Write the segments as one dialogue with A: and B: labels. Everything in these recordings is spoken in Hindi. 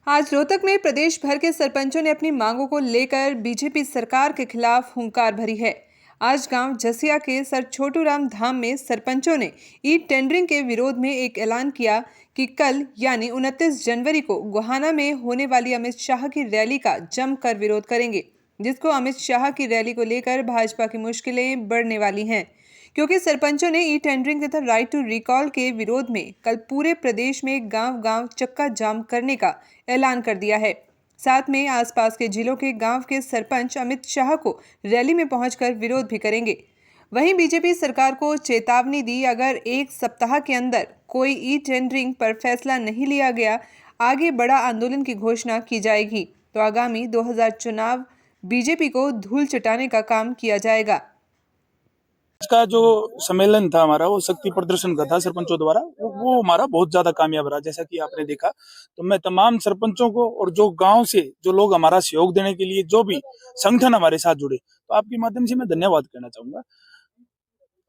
A: आज रोहतक में प्रदेश भर के सरपंचों ने अपनी मांगों को लेकर बीजेपी सरकार के खिलाफ हुंकार भरी है। आज गांव जसिया के सर छोटूराम धाम में सरपंचों ने ई टेंडरिंग के विरोध में एक ऐलान किया कि कल यानी 29 जनवरी को गोहाना में होने वाली अमित शाह की रैली का जमकर विरोध करेंगे, जिसको अमित शाह की रैली को लेकर भाजपा की मुश्किलें बढ़ने वाली हैं, क्योंकि सरपंचों ने ई टेंडरिंग तथा राइट टू रिकॉल के विरोध में कल पूरे प्रदेश में गांव-गांव चक्का जाम करने का ऐलान कर दिया है। साथ में आसपास के जिलों के गांव के सरपंच अमित शाह को रैली में पहुंचकर विरोध भी करेंगे। वहीं बीजेपी सरकार को चेतावनी दी, अगर एक सप्ताह के अंदर कोई ई टेंडरिंग पर फैसला नहीं लिया गया, आगे बड़ा आंदोलन की घोषणा की जाएगी तो आगामी 2000 चुनाव बीजेपी को धूल चटाने का काम किया जाएगा।
B: आज का जो सम्मेलन था हमारा, वो शक्ति प्रदर्शन का था सरपंचों द्वारा। वो हमारा बहुत ज्यादा कामयाब रहा। जैसा कि आपने देखा, तो मैं तमाम सरपंचों को और जो गांव से जो लोग हमारा सहयोग देने के लिए जो भी संगठन हमारे साथ जुड़े, तो आपके माध्यम से मैं धन्यवाद कहना चाहूंगा।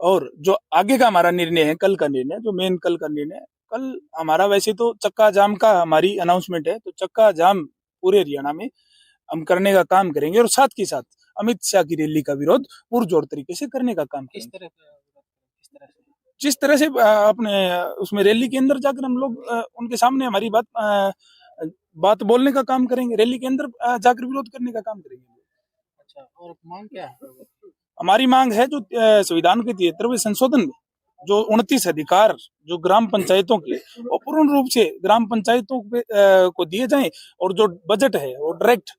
B: और जो आगे का हमारा निर्णय है, कल का निर्णय, जो मेन कल का निर्णय, कल हमारा वैसे तो चक्का जाम का हमारी अनाउंसमेंट है, तो चक्का जाम पूरे हरियाणा में हम करने का काम करेंगे और साथ के साथ अमित शाह की रैली का विरोध पुरजोर तरीके से करने का काम करेंगे। जिस तरह से अपने उसमें रैली के अंदर जाकर हम लोग उनके सामने हमारी बात बोलने का काम करेंगे, रैली के अंदर जाकर विरोध करने का काम करेंगे।
C: अच्छा, और मांग क्या है?
B: हमारी मांग है जो संविधान के 73वें संशोधन में जो 29 अधिकार जो ग्राम पंचायतों के और पूर्ण रूप से ग्राम पंचायतों को दिए जाएं, और जो बजट है वो डायरेक्ट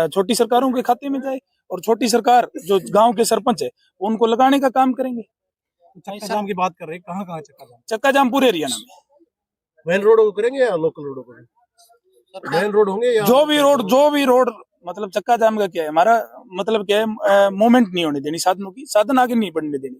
B: छोटी सरकारों के खाते में जाए, और छोटी सरकार जो गांव के सरपंच है उनको लगाने का काम करेंगे।
C: चक्का जाम की बात कर रहे हैं, कहाँ चक्का जाम?
B: चक्का जाम पूरे हरियाणा में।
C: मेन रोड करेंगे या लोकल रोड करेंगे? मेन रोड होंगे या
B: जो भी रोड मतलब चक्का जाम का क्या है, हमारा मतलब क्या है, मूवमेंट नहीं होने देनी साधनों की, साधन आगे नहीं बढ़ने देनी,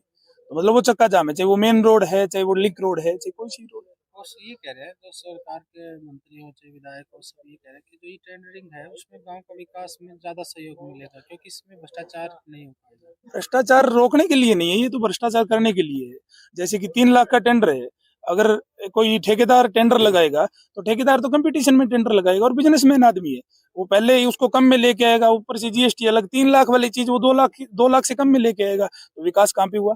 B: तो मतलब वो चक्का जाम है, चाहे वो मेन रोड है, चाहे वो लिंक रोड है, चाहे कोई सी रोड है।
C: ये कह रहे हैं जो सरकार के मंत्री हो चाहे विधायक हो, सब ये कह रहे हैं कि जो ये टेंडरिंग है उसमें गांव का विकास में ज्यादा सहयोग मिलेगा, क्योंकि इसमें भ्रष्टाचार नहीं हो पाएगा।
B: भ्रष्टाचार रोकने के लिए नहीं है, ये तो भ्रष्टाचार करने के लिए है। जैसे कि 3 लाख का टेंडर है, अगर कोई ठेकेदार टेंडर लगाएगा तो ठेकेदार तो कंपटीशन में टेंडर लगाएगा और बिजनेसमैन आदमी है, वो पहले ही उसको कम में लेके आएगा, ऊपर से जीएसटी अलग। 3 लाख वाली चीज वो 2 लाख से कम में लेके आएगा, तो विकास कहाँ पे हुआ?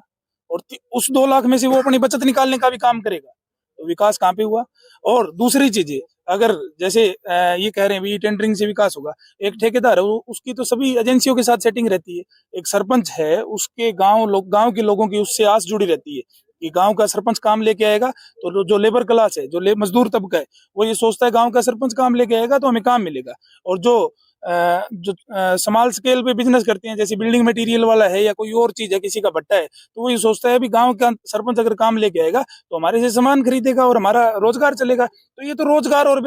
B: और उस 2 लाख में से वो अपनी बचत निकालने का भी काम करेगा, तो विकास कहाँ पे हुआ? और दूसरी चीजें, अगर जैसे ये कह रहे हैं टेंडरिंग से विकास होगा, एक ठेकेदार है उसकी तो सभी एजेंसियों के साथ सेटिंग रहती है, एक सरपंच है उसके गांव के लोगों की उससे आस जुड़ी रहती है कि गांव का सरपंच काम लेके आएगा, तो जो लेबर क्लास है, जो मजदूर तबका है, वो ये सोचता है गांव का सरपंच काम लेके आएगा तो हमें काम मिलेगा। और जो स्मॉल स्केल पे बिजनेस करते हैं, जैसे बिल्डिंग मटेरियल वाला है या कोई और चीज है, किसी का भट्टा है, तो वो ये सोचता है अभी गांव का सरपंच अगर काम लेके आएगा तो हमारे से सामान खरीदेगा और हमारा रोजगार चलेगा। तो ये तो रोजगार और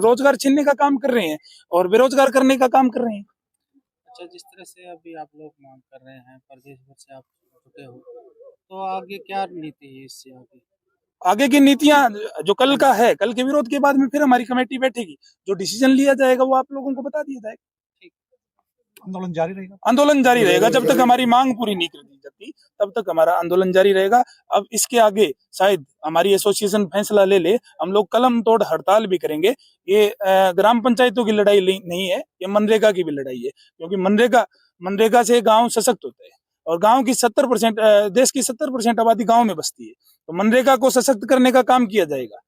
B: रोजगार छीनने का काम कर रहे हैं और बेरोजगार करने का काम कर रहे हैं।
C: अच्छा, जिस तरह से अभी आप लोग मांग कर रहे हैं, प्रदेश भर से आप जुटे हो, तो आगे क्या नीति है इससे
B: आगे की नीतियां जो कल का है, कल के विरोध के बाद में फिर हमारी कमेटी बैठेगी, जो डिसीजन लिया जाएगा वो आप लोगों को बता दिया जाएगा।
C: आंदोलन जारी रहेगा?
B: आंदोलन जारी रहेगा जब तक हमारी मांग पूरी नहीं कर दी जाती, तब तक हमारा आंदोलन जारी रहेगा। अब इसके आगे शायद हमारी एसोसिएशन फैसला ले ले, हम लोग कलम तोड़ हड़ताल भी करेंगे। ये ग्राम पंचायतों की लड़ाई नहीं है, ये मनरेगा की भी लड़ाई है, क्योंकि मनरेगा से गांव सशक्त होते हैं और गांव की 70% देश की 70% आबादी गांव में बसती है, तो मनरेगा को सशक्त करने का काम किया जाएगा।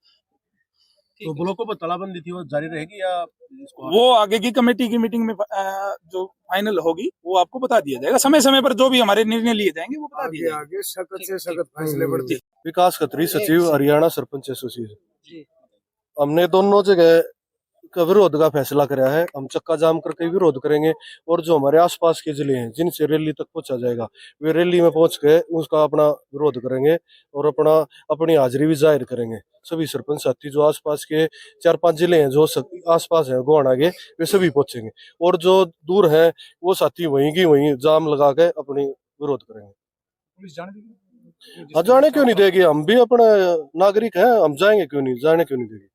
C: तो ब्लॉकों पर तालाबंदी थी, वो जारी रहेगी या
B: वो आगे की कमेटी की मीटिंग में जो फाइनल होगी वो आपको बता दिया जाएगा। समय समय पर जो भी हमारे निर्णय लिए जाएंगे वो बता दिए
D: आगे सख्त से सख्त फैसले बढ़ते।
E: विकास खत्री, सचिव, हरियाणा सरपंच एसोसिएशन। हमने दोनों जगह का विरोध का फैसला कराया है। हम चक्का जाम करके विरोध करेंगे और जो हमारे आसपास के जिले हैं जिनसे रैली तक पहुंचा जाएगा, वे रैली में पहुंच के उसका अपना विरोध करेंगे और अपनी हाजिरी भी जाहिर करेंगे। सभी सरपंच साथी जो आसपास के 4-5 जिले हैं जो आसपास हैं गोहाना के, वे सभी पहुंचेंगे और जो दूर है वो साथी वहीं की वहीं जाम लगा के अपनी विरोध करेंगे।
C: पुलिस जाने देगी?
E: जाने क्यों नहीं देगी? हम भी अपना नागरिक हैं, हम जाएंगे क्यों नहीं? जाने क्यों नहीं देगी?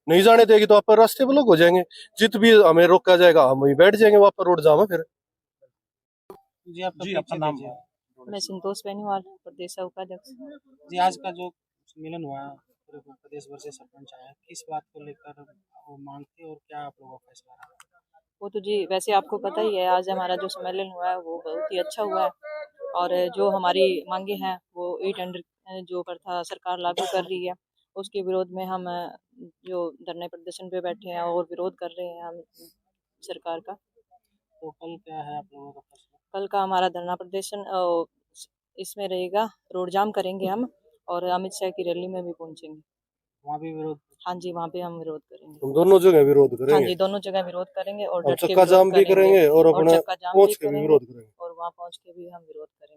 E: नहीं जाने देगी तो आप पर रास्ते ब्लॉक हो जाएंगे। जित भी हमें रोका जाएगा हम वहीं बैठ जाएंगे, वहां पर रोड जाम है फिर।
C: जी, आपका नाम?
F: मैं संतोष बेनीवाल, प्रदेश उपाध्यक्ष।
C: जी, आज का जो सम्मेलन हुआ पूरे प्रदेश भर से सरपंच आए हैं, किस बात को लेकर वो मांग थी और क्या आप लोगों का फैसला रहा?
F: वो तो जी वैसे आपको पता ही है, आज हमारा जो सम्मेलन हुआ है वो बहुत ही अच्छा हुआ है। और जो हमारी मांगे हैं वो ई टेंडर जो प्रथा सरकार लागू कर रही है उसके विरोध में हम जो धरने प्रदर्शन पे बैठे हैं और विरोध कर रहे हैं हम सरकार का।
C: तो कल क्या है आप लोगों का फैसला?
F: कल का हमारा धरना प्रदर्शन इसमें रहेगा, रोड जाम करेंगे हम और अमित शाह की रैली में भी पहुंचेंगे।
C: वहाँ भी विरोध?
F: हाँ जी, वहाँ पे हम विरोध करेंगे।
E: हम दोनों जगह विरोध
F: हाँ
E: करेंगे।
F: जी, दोनों जगह विरोध करेंगे और
E: हम
F: डट के
E: चक्का
F: विरोध
E: जाम भी करेंगे और अपना
F: चक्का जाम
E: पहुंच
F: भी
E: के भी
F: करेंगे
E: विरोध करेंगे।
F: और वहाँ पहुंच के भी हम विरोध करेंगे।